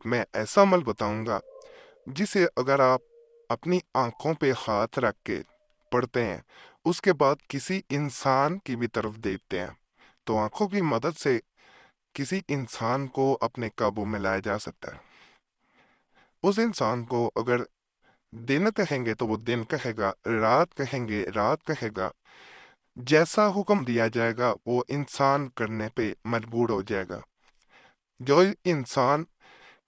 میں ایسا عمل بتاؤں گا جسے اگر آپ اپنی آنکھوں پہ ہاتھ رکھ کے پڑھتے ہیں، اس کے بعد کسی انسان کی بھی طرف دیکھتے ہیں، تو آنکھوں کی مدد سے کسی انسان کو اپنے قابو میں لایا جا سکتا ہے۔ اس انسان کو اگر دن کہیں گے تو وہ دن کہے گا، رات کہیں گے رات کہے گا، جیسا حکم دیا جائے گا وہ انسان کرنے پہ مجبور ہو جائے گا۔ جو انسان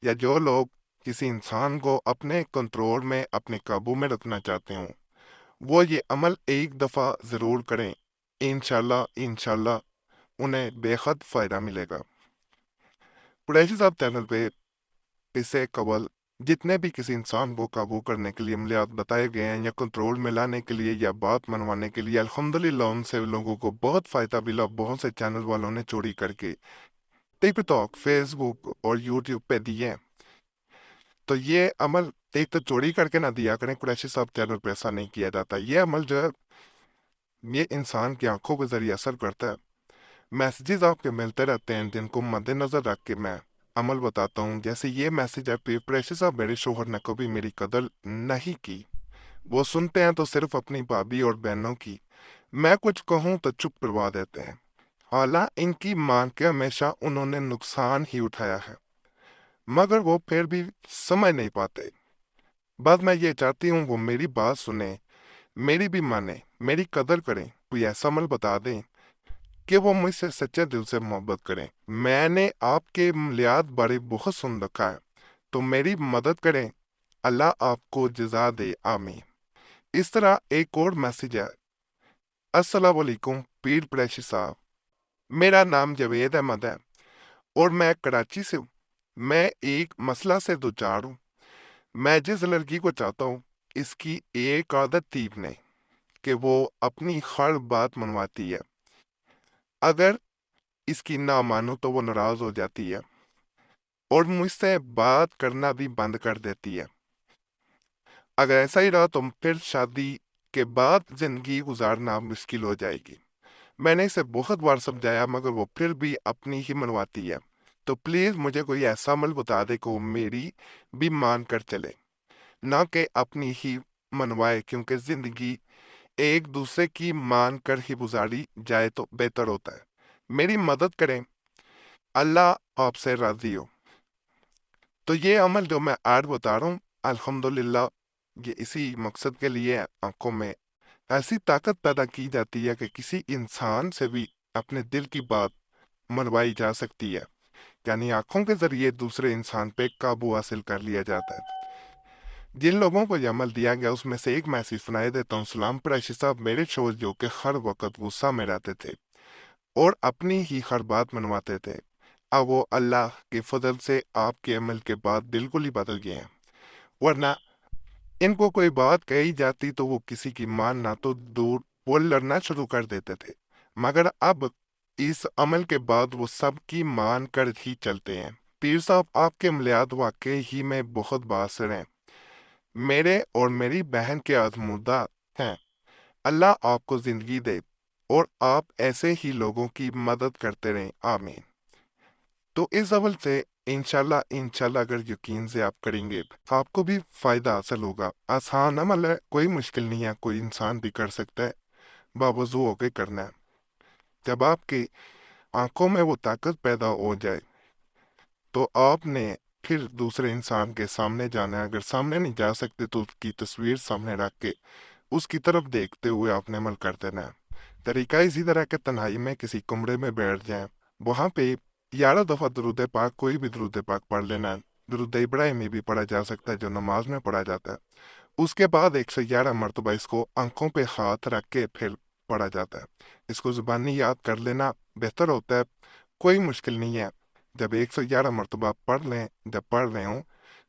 یا جو لوگ کسی انسان کو اپنے کنٹرول میں، اپنے قابو میں رکھنا چاہتے ہوں، وہ یہ عمل ایک دفعہ ضرور کریں، انشاءاللہ انہیں بے حد فائدہ ملے گا۔ قریشی صاحب چینل پہ اس سے قبل جتنے بھی کسی انسان کو قابو کرنے کے لیے عملیات بتائے گئے ہیں یا کنٹرول میں لانے کے لیے یا بات منوانے کے لیے، الحمدللہ ان سے لوگوں کو بہت فائدہ ملا۔ بہت سے چینل والوں نے چوری کر کے ٹک ٹاک، فیس بک اور یوٹیوب پہ دیے۔ تو یہ عمل ایک تو چوری کر کے نہ دیا کریں، قریشی صاحب چینل پہ ایسا نہیں کیا جاتا۔ یہ عمل جو ہے یہ انسان کی آنکھوں کے ذریعے اثر کرتا ہے۔ میسیجز آپ کے ملتے رہتے ہیں جن کو مد نظر رکھ کے میں عمل بتاتا ہوں، جیسے یہ میسیج ہے، قریشی صاحب میرے شوہر نے کبھی میری قدر نہیں کی، وہ سنتے ہیں تو صرف اپنی بھابھی اور بہنوں کی، میں کچھ کہوں تو چپ کروا دیتے ہیں، حالانکہ ان کی مان کے ہمیشہ انہوں نے نقصان ہی اٹھایا ہے، مگر وہ پھر بھی سمجھ نہیں پاتے۔ بس میں یہ چاہتی ہوں وہ میری بات سنیں، میری بھی مانیں، میری قدر کریں، کوئی ایسا عمل بتا دیں کہ وہ مجھ سے سچے دل سے محبت کریں۔ میں نے آپ کے عملیات بارے بہت سن رکھا ہے، تو میری مدد کریں، اللہ آپ کو جزا دے، آمین۔ اس طرح ایک اور میسیج ہے۔ السلام علیکم پیر قریشی صاحب، میرا نام جاوید احمد ہے اور میں کراچی سے ہوں۔ میں ایک مسئلہ سے دوچار ہوں۔ میں جس لڑکی کو چاہتا ہوں، اس کی ایک عادت تھی نہیں کہ وہ اپنی ہر بات منواتی ہے، اگر اس کی نہ مانو تو وہ ناراض ہو جاتی ہے اور مجھ سے بات کرنا بھی بند کر دیتی ہے۔ اگر ایسا ہی رہا تو پھر شادی کے بعد زندگی گزارنا مشکل ہو جائے گی۔ میں نے اسے بہت بار سمجھایا مگر وہ پھر بھی اپنی ہی منواتی ہے، تو پلیز مجھے کوئی ایسا عمل بتا دے کہ وہ میری بھی مان کر چلے، نہ کہ اپنی ہی منوائے، کیونکہ زندگی ایک دوسرے کی مان کر ہی گزاری جائے تو بہتر ہوتا ہے۔ میری مدد کریں، اللہ آپ سے راضی ہو۔ تو یہ عمل جو میں آج بتا رہا ہوں، الحمدللہ یہ اسی مقصد کے لیے آنکھوں میں ایسی طاقت پیدا کی جاتی ہے کہ کسی انسان سے بھی اپنے دل کی بات منوائی جا سکتی ہے، یعنی آنکھوں کے ذریعے دوسرے انسان پہ قابو حاصل کر لیا جاتا ہے۔ جن لوگوں کو یہ عمل دیا گیا اس میں سے ایک میسیج سنائی دیتا ہوں۔ سلام قریشی صاحب، میرے شوہر جو کہ ہر وقت غصہ میں رہتے تھے اور اپنی ہی ہر بات منواتے تھے، اب وہ اللہ کے فضل سے آپ کے عمل کے بعد بالکل ہی بدل گئے ہیں، ورنہ ان کو کوئی بات کہی جاتی تو وہ کسی کی مان نہ تو دور، وہ لڑنا شروع کر دیتے تھے، مگر اب اس عمل کے بعد وہ سب کی مان کر ہی چلتے ہیں۔ پیر صاحب، آپ کے عملیات واقعی ہی میں بہت باثر ہیں، میرے اور میری بہن کے آزمودہ ہیں، اللہ آپ کو زندگی دے اور آپ ایسے ہی لوگوں کی مدد کرتے رہیں، آمین۔ تو اس عمل سے انشاءاللہ اگر یقین سے آپ کریں گے آپ کو بھی فائدہ حاصل ہوگا۔ آسان عمل ہے، کوئی مشکل نہیں ہے، کوئی انسان بھی کر سکتا ہے، باوضو ہو کے کرنا ہے۔ جب آپ کی آنکھوں میں وہ طاقت پیدا ہو جائے تو آپ نے پھر دوسرے انسان کے سامنے جانا ہے، اگر سامنے نہیں جا سکتے تو اس کی تصویر سامنے رکھ کے اس کی طرف دیکھتے ہوئے آپ نے عمل کر دینا ہے۔ طریقہ اسی طرح کہ تنہائی میں کسی کمرے میں بیٹھ جائیں، وہاں پہ 11 دفعہ درود پاک، کوئی بھی درود پاک پڑھ لینا ہے۔ درود ابراہیمی بھی پڑھا جا سکتا ہے جو نماز میں پڑھا جاتا ہے۔ اس کے بعد 111 مرتبہ اس کو آنکھوں پہ ہاتھ رکھ کے پھر پڑھا جاتا ہے۔ اس کو زبانی یاد کر لینا بہتر ہوتا ہے، کوئی مشکل نہیں ہے۔ جب 111 مرتبہ پڑھ لیں، جب پڑھ رہے ہوں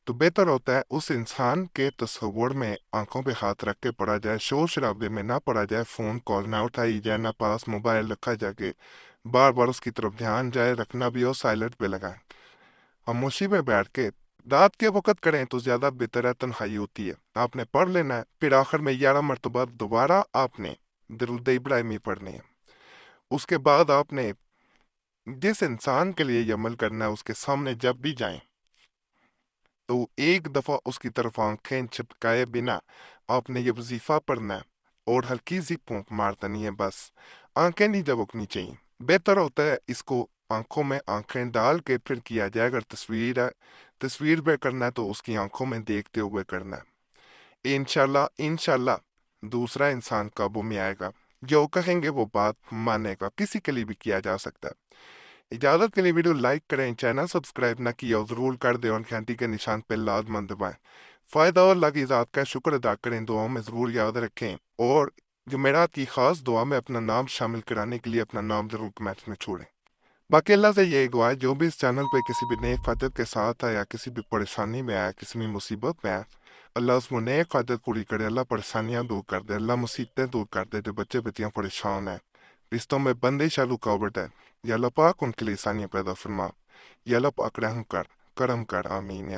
تو بہتر ہوتا ہے اس انسان کے تصور میں آنکھوں پہ ہاتھ رکھ کے پڑھا جائے، شور شرابے میں نہ پڑھا جائے، فون کال نہ اٹھائی جائے، نہ پاس موبائل رکھا جائے کہ بار بار اس کی طرف دھیان جائے، رکھنا بھی ہو سائلنٹ پہ لگائیں۔ خاموشی میں بیٹھ کے رات کے وقت کریں تو زیادہ بہتر ہے، تنہائی ہوتی ہے۔ آپ نے پڑھ لینا ہے، پھر آخر میں 11 مرتبہ دوبارہ آپ نے درود ابراہیمی پڑھنی ہے۔ اس کے بعد آپ نے جس انسان کے لیے یہ عمل کرنا ہے اس کے سامنے جب بھی جائیں تو ایک دفعہ اس کی طرف آنکھیں چھپکائے بنا آپ نے یہ وظیفہ پڑھنا ہے اور ہلکی سی پھونک مارتنی ہے بس، آنکھیں نہیں جھپکنی چاہیے۔ بہتر ہوتا ہے اس کو آنکھوں میں آنکھیں ڈال کے پھر کیا جائے، اگر تصویر پہ کرنا ہے تو اس کی آنکھوں میں دیکھتے ہوئے کرنا ہے۔ انشاءاللہ دوسرا انسان قابو میں آئے گا، جو کہیں گے وہ بات مانے گا، کسی کے لیے بھی کیا جا سکتا ہے۔ اجازت کے لیے ویڈیو لائک کریں، چینل سبسکرائب نہ کیا اور ضرور کر دیں اور گھنٹی کے نشان پہ لازماً دبائیں۔ فائدہ اور اللہ کی ذات کا شکر ادا کریں، دعاؤں میں ضرور یاد رکھیں، اور جمعرات کی خاص دعا میں اپنا نام شامل کرانے کے لیے اپنا نام ضرور کمنٹس میں چھوڑیں۔ باقی اللہ سے یہی دعا ہے جو بھی اس چینل پہ کسی بھی نیک خاطر کے ساتھ آیا، کسی بھی پریشانی میں آیا، کسی بھی مصیبت میں آیا، اللہ اس میں نیک خاطر پوری کرے، اللہ پریشانیاں دور کر دے، اللہ مصیبتیں دور کر دے، جو بچے بچیاں پریشان ہیں، رشتوں میں بندش یا رکاوٹ ہے، یا اللہ پاک ان کے لیے آسانیاں پیدا فرما، یا اللہ پاک رحم کر، کرم کر، آمین۔